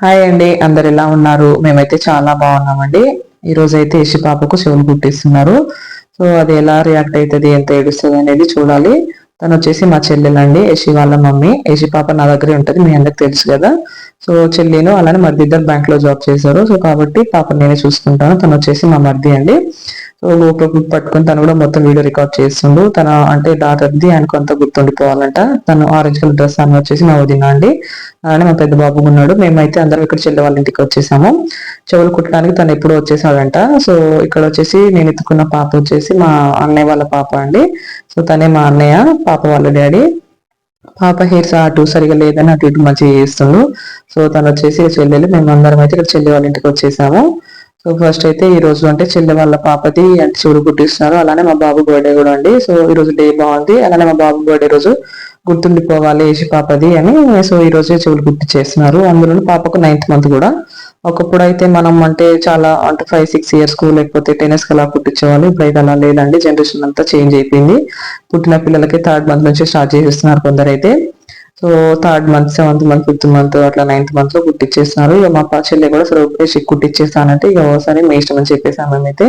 Hi అండి, అందరు ఎలా ఉన్నారు? మేమైతే చాలా బాగున్నామండి. ఈ రోజు అయితే యశి పాపకు చెవులు కుట్టిస్తున్నారు. సో అది ఎలా రియాక్ట్ అవుతుంది, ఎంత ఏడుస్తుంది అనేది చూడాలి. తను వచ్చేసి మా చెల్లెలండి, యశి వాళ్ళ మమ్మీ. యశి పాప నా దగ్గరే ఉంటది, మీ అందరికి తెలుసు కదా. సో చెల్లిను అలానే మరిది ఇద్దరు బ్యాంక్ లో జాబ్ చేశారు. సో కాబట్టి పాప నేనే చూసుకుంటాను. తను వచ్చేసి మా మరిది అండి. సో గోప్రో పట్టుకొని తను కూడా మొత్తం వీడియో రికార్డ్ చేస్తుండు. తన అంటే డాటర్ది ఆయనకు అంతా గుర్తుండిపోవాలంట. తను ఆరెంజ్ కలర్ డ్రెస్ అని వచ్చేసి మా వదిన అండి. అలానే మా పెద్ద బాబు ఉన్నాడు. మేమైతే అందరం ఇక్కడ చెల్లె వాళ్ళ ఇంటికి వచ్చేసాము. చెవులు కుట్టడానికి తను ఎప్పుడూ వచ్చేసాడంట. సో ఇక్కడ వచ్చేసి నేను ఎత్తుకున్న పాప వచ్చేసి మా అన్నయ్య వాళ్ళ పాప అండి. సో తనే మా అన్నయ్య, పాప వాళ్ళ డాడీ. పాప హెయిర్స్ అటు సరిగా లేదని అటు ఇటు మంచిగా చేస్తుండు. సో తను వచ్చేసి చెల్లెలు, మేము అందరం అయితే ఇక్కడ చెల్లె వాళ్ళ ఇంటికి వచ్చేసాము. సో ఫస్ట్ అయితే ఈ రోజు అంటే చెల్లె వాళ్ళ పాపది అంటే చెవులు కుట్టిస్తున్నారు. అలానే మా బాబు బర్త్డే కూడా అండి. సో ఈ రోజు డే బాగుంది. అలానే మా బాబు బర్త్డే రోజు గుర్తుండిపోవాలి యశి పాపది అని సో ఈ రోజే చెవులు కుట్టించేస్తున్నారు. అందులో పాపకు 9th మంత్ కూడా. ఒకప్పుడు అయితే మనం అంటే చాలా అంటే 5-6 years లేకపోతే 10 years అలా కుట్టించేవాళ్ళు. ఇప్పుడైతే అలా లేదండి, జనరేషన్ అంతా చేంజ్ అయిపోయింది. పుట్టిన పిల్లలకి 3rd month నుంచి స్టార్ట్ చేసేస్తున్నారు కొందరైతే. So 3rd month, 7th month, 5th month అట్లా 9th month లో కుట్టించేస్తున్నారు. ఇక మా చెల్లె కూడా సరే కుట్టించేస్తానంటే ఇక ఒకసారి మీ ఇష్టం అని చెప్పేసాను మేమైతే.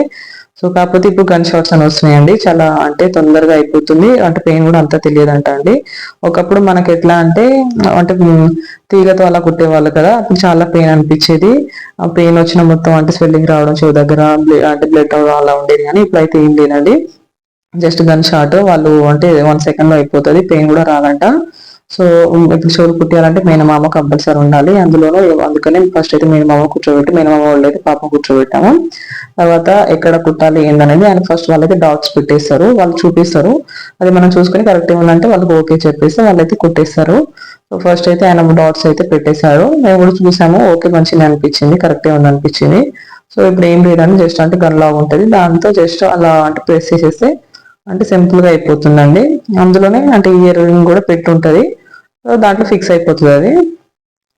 సో కాకపోతే ఇప్పుడు గన్ షాట్స్ అని వస్తున్నాయండి. చాలా అంటే తొందరగా అయిపోతుంది, అంటే పెయిన్ కూడా అంతా తెలియదంట అండి. ఒకప్పుడు మనకి ఎట్లా అంటే అంటే తీగతో అలా కుట్టేవాళ్ళు కదా, అప్పుడు చాలా పెయిన్ అనిపించేది. ఆ పెయిన్ వచ్చిన మొత్తం అంటే స్వెల్లింగ్ రావడం, చెవు దగ్గర అంటే బ్లడ్ అవడం అలా ఉండేది. కానీ ఇప్పుడైతే ఏం లేదండి, జస్ట్ గన్ షాట్. వాళ్ళు అంటే 1 second లో అయిపోతుంది, పెయిన్ కూడా రాదంట. సో ఇప్పుడు చెవులు కుట్టాలంటే మేనమామ కంపల్సరీ ఉండాలి అందులోనూ. అందుకని ఫస్ట్ అయితే మేనమామ కూర్చోబెట్టి, మేనమామ వాళ్ళు అయితే పాపం కూర్చోబెట్టాము. తర్వాత ఎక్కడ కుట్టాలి ఏందనేది ఆయన ఫస్ట్ వాళ్ళైతే డాట్స్ పెట్టేస్తారు, వాళ్ళు చూపిస్తారు. అది మనం చూసుకొని కరెక్ట్ ఉందంటే వాళ్ళకి ఓకే చెప్పేసి వాళ్ళైతే కుట్టేస్తారు. సో ఫస్ట్ అయితే ఆయన డాట్స్ అయితే పెట్టేశారు. మేము కూడా చూసాము, ఓకే మంచిగా అనిపించింది, కరెక్టే ఉంది అనిపించింది. సో ఇప్పుడు ఏం లేదండి, జస్ట్ అంటే గన్ లాగా ఉంటుంది, దాంతో జస్ట్ అలా అంటే ప్రెస్ చేసేస్తే అంటే సింపుల్ గా అయిపోతుందండి. అందులోనే అంటే ఇయర్ రింగ్ కూడా పెట్టి ఉంటది, సో దాంట్లో ఫిక్స్ అయిపోతుంది అది.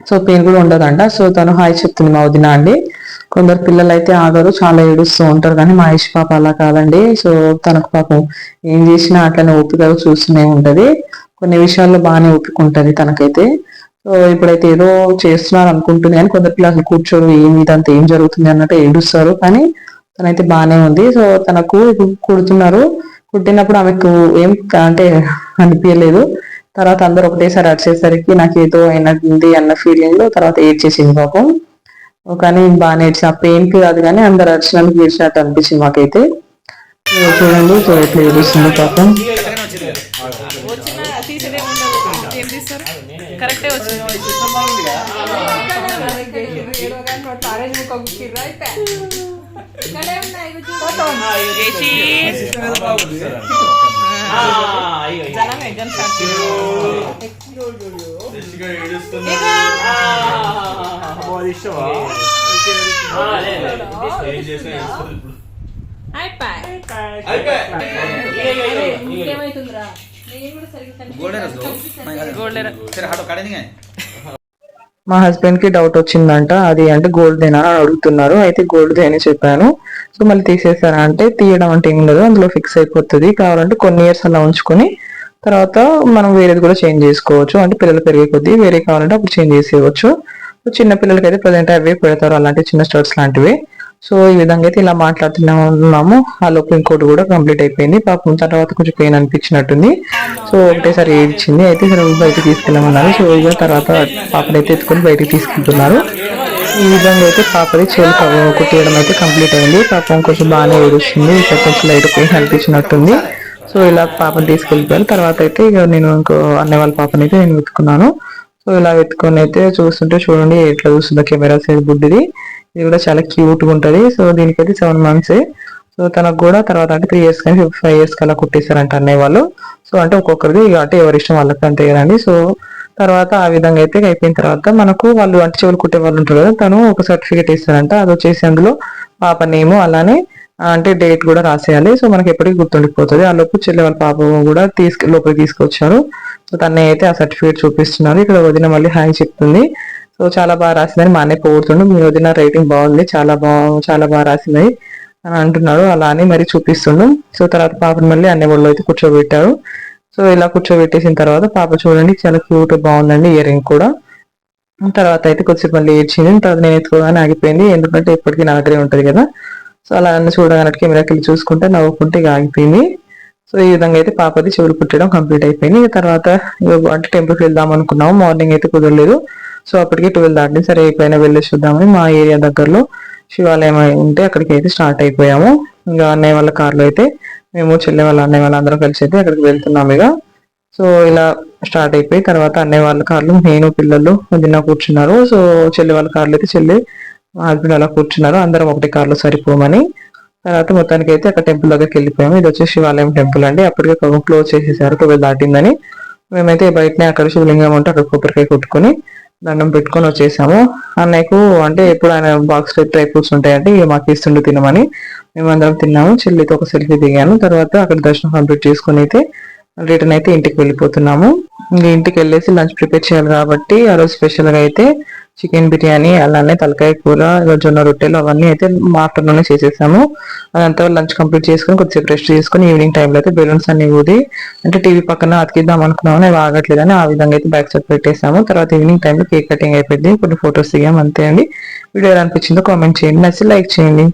సో పెయిన్ కూడా ఉండదంట. సో తను హాయ్ చెప్తుంది మా వదిన అండి. కొందరు పిల్లలు అయితే ఆగరు, చాలా ఏడుస్తూ ఉంటారు. కానీ మా యశ్ పాప అలా కాదండి. సో తనకు పాపం ఏం చేసినా అట్లనే ఓపికగా చూస్తూనే ఉంటది. కొన్ని విషయాల్లో బాగానే ఒప్పుకుంటది తనకైతే. సో ఇప్పుడైతే ఏదో చేస్తున్నారు అనుకుంటుంది, కానీ కొందరు పిల్లలు అసలు కూర్చోరు, ఏమి ఇదంతా ఏం జరుగుతుంది అన్నట్టు ఏడుస్తారు. కానీ తనైతే బాగానే ఉంది. సో తనకు కుడుతున్నారు, కుట్టినప్పుడు ఆమెకు ఏం అంటే అనిపించలేదు. తర్వాత అందరు ఒకటేసారి అరిచేసరికి నాకు ఏదో అయినట్టుంది అన్న ఫీలింగ్ లో తర్వాత ఏడ్చేసింది పాపం. కానీ బాగానే ఏడ్చి, ఆ పెయిన్ కి కాదు కానీ అందరు అరిచినందుకు ఏడ్చినట్టు అనిపించింది మాకైతే. చూడండి సో ఎట్లా ఏడుస్తుంది పాపం. మా హస్బెండ్ కి డౌట్ వచ్చిందంట, అది అంటే గోల్డేనా అని అడుగుతున్నారు. అయితే గోల్డ్ అని చెప్పాను. సో మళ్ళీ తీసేసారా అంటే తీయడం అంటే ఏం లేదు, అందులో ఫిక్స్ అయిపోతుంది. కావాలంటే కొన్ని ఇయర్స్ అలా ఉంచుకొని తర్వాత మనం వేరేది కూడా చేంజ్ చేసుకోవచ్చు. అంటే పిల్లలు పెరిగే కొద్దీ వేరే కావాలంటే అప్పుడు చేంజ్ చేసేయవచ్చు. చిన్న పిల్లలకి అయితే ప్రజెంట్ అవే పెడతారు, అలాంటి చిన్న స్టడ్స్ లాంటివి. సో ఈ విధంగా అయితే ఇలా మాట్లాడుతున్నాము. ఆ లోపు ఇంకోటి కూడా కంప్లీట్ అయిపోయింది. పాపం తర్వాత కొంచెం పెయిన్ అనిపించినట్టుంది. సో ఒకటేసారి ఏడ్చింది. అయితే సరే బయటకు తీసుకెళ్ళమన్నారు. సో ఇక తర్వాత పాపనైతే ఎత్తుకొని బయటకు తీసుకెళ్తున్నారు. ఈ విధంగా అయితే పాపది చెవులు కుట్టేయడం అయితే కంప్లీట్ అయింది. పాపం కొంచెం బాగానే ఏడుస్తుంది, ఇక్కడ కొంచెం లైట్ పెయిన్ అనిపించినట్టుంది. సో ఇలా పాపని తీసుకెళ్ళిపోయారు. తర్వాత అయితే ఇక నేను ఇంకో అన్నయ్య వాళ్ళ పాపని అయితే నేను వెతుకున్నాను. సో ఇలా వెతుకొని అయితే చూస్తుంటే చూడండి ఎట్లా చూస్తుందో కెమెరా సైడ్ బుడ్డిది. ఇది కూడా చాలా క్యూట్ గా ఉంటది. సో దీనికైతే 7 months. సో తనకు కూడా తర్వాత అంటే 3 years కానీ 5 years అలా కుట్టేశారంట అన్నయ్య వాళ్ళు. సో అంటే ఒక్కొక్కరిది ఇక అంటే ఎవరి ఇష్టం వాళ్ళకి అంతే కదండి. సో తర్వాత ఆ విధంగా అయితే అయిపోయిన తర్వాత మనకు వాళ్ళు అంటే చెవులు కుట్టే వాళ్ళు ఉంటారు కదా, తను ఒక సర్టిఫికేట్ ఇస్తారంట. అది వచ్చేసి అందులో పాప నేము అలానే అంటే డేట్ కూడా రాసేయాలి. సో మనకి ఎప్పటికీ గుర్తుండిపోతుంది. ఆ లోపు చెల్లె వాళ్ళ పాప కూడా లోపలికి తీసుకొచ్చారు. సో తనే అయితే ఆ సర్టిఫికేట్ చూపిస్తున్నారు. ఇక్కడ వదిన మళ్ళీ హాయ్ చెప్తుంది. సో చాలా బాగా రాసిందని మా అన్నయ్య పోతుండు, మీ వదిన రైటింగ్ బాగుంది, చాలా బాగా రాసింది అని అంటున్నాడు. అలా అని మరి చూపిస్తుండు. సో తర్వాత పాపని మళ్ళీ అన్నయ్య వాళ్ళు అయితే కూర్చోబెట్టారు. సో ఇలా కూర్చోబెట్టేసిన తర్వాత పాప చూడండి చాలా క్యూట్ బాగుందండి, ఇయర్ రింగ్ కూడా. తర్వాత అయితే కొద్దిసేపు మళ్ళీ ఏడ్చింది. తర్వాత నేను ఎత్తుకోగానే ఆగిపోయింది. ఎందుకంటే ఎప్పటికీ నా దగ్గరే ఉంటది కదా. సో అలా నన్ను చూడగానే కెమెరాకెళ్ళి చూసుకుంటే నవ్వుకుంటే ఇక ఆగిపోయింది. సో ఈ విధంగా అయితే పాపది చెవులు కుట్టడం కంప్లీట్ అయిపోయింది. తర్వాత అంటే టెంపుల్కి వెళ్దాం అనుకున్నాము. మార్నింగ్ అయితే కుదరలేదు. సో అప్పటికి 12 దాటింది. సరే ఎప్పుడైనా వెళ్ళేసి చూద్దామని మా ఏరియా దగ్గరలో శివాలయం ఉంటే అక్కడికి అయితే స్టార్ట్ అయిపోయాము. ఇంకా అన్నయ్య వాళ్ళ కార్లో అయితే మేము చెల్లె వాళ్ళ అన్నయ్య వాళ్ళ అందరం కలిసి అయితే అక్కడికి వెళ్తున్నాము ఇక. సో ఇలా స్టార్ట్ అయిపోయి తర్వాత అన్నయ్య వాళ్ళ కార్లు నేను పిల్లలు వదిన కూర్చున్నారు. సో చెల్లి వాళ్ళ కార్లు అయితే చెల్లి మా హస్బెండ్ అలా కూర్చున్నారు. అందరం ఒకటి కార్లో సరిపోమని. తర్వాత మొత్తానికి అయితే అక్కడ టెంపుల్ దగ్గరికి వెళ్ళిపోయాము. ఇది వచ్చేసి శివాలయం టెంపుల్ అండి. అప్పటికే క్లోజ్ చేసేసారు, 12 దాటిందని. మేమైతే బయటనే అక్కడ శివలింగం ఉంటే అక్కడ కొబ్బరికాయ కొట్టుకొని దండం పెట్టుకొని వచ్చేసాము. అన్నయ్యకు అంటే ఎప్పుడు ఆయన బాక్స్ డ్రై ఫ్రూట్స్ ఉంటాయంటే ఇక మాకు ఇస్తుండే తినమని మేమందరం తిన్నాము. చెల్లితో ఒక సెల్ఫీ దిగాను. తర్వాత అక్కడ దర్శనం కంప్లీట్ చేసుకుని అయితే రిటర్న్ అయితే ఇంటికి వెళ్ళిపోతున్నాము. ఇంక ఇంటికి వెళ్ళేసి లంచ్ ప్రిపేర్ చేయాలి కాబట్టి ఆ రోజు స్పెషల్గా అయితే చికెన్ బిర్యానీ, అలానే తలకాయ కూర, జొన్న రొట్టెలు అవన్నీ అయితే ఆఫ్టర్నూన్ చేసేసాము. అదంతా లంచ్ కంప్లీట్ చేసుకుని కొద్దిసేపు రెస్ట్ చేసుకుని ఈవినింగ్ టైంలో అయితే బెలూన్స్ అన్ని ఊది అంటే టీవీ పక్కన అతికిద్దాం అనుకున్నామని అవి ఆగట్లేదని ఆ విధంగా అయితే బ్యాక్ సైడ్ పెట్టేసాము. తర్వాత ఈవినింగ్ టైంలో కేక్ కటింగ్ అయిపోయింది. కొన్ని ఫొటోస్ దిగాం అంతే అండి. వీడియో ఎలా అనిపించిందో కామెంట్ చేయండి, నచ్చి లైక్ చేయండి.